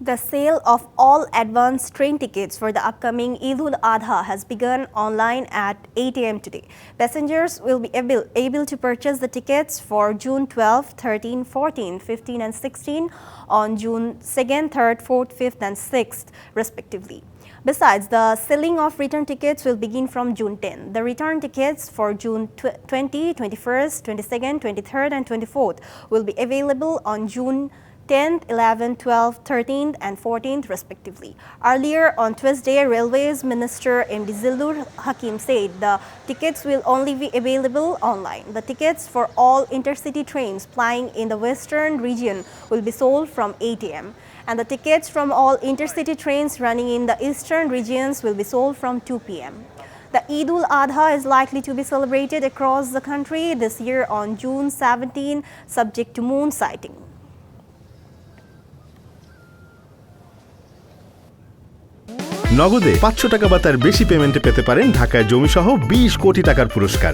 The sale of all advance train tickets for the upcoming Eid-ul-Adha has begun online at 8 a.m. today. Passengers will be able to purchase the tickets for June 12, 13, 14, 15 and 16 on June 2nd, 3rd, 4th, 5th and 6th respectively. Besides, the selling of return tickets will begin from June 10. The return tickets for June 20, 21st, 22nd, 23rd and 24th will be available on June 10th, 11th, 12th, 13th and 14th respectively. Earlier on Tuesday, Railways Minister MD Zillur Hakim said the tickets will only be available online. The tickets for all intercity trains plying in the western region will be sold from 8 a.m. and the tickets from all intercity trains running in the eastern regions will be sold from 2 p.m. The Eid-ul-Adha is likely to be celebrated across the country this year on June 17, subject to moon sighting. নগদে ৫০০ টাকা বা তার বেশি পেমেন্টে পেতে পারেন ঢাকায় জমিসহ ২০ কোটি টাকার পুরস্কার।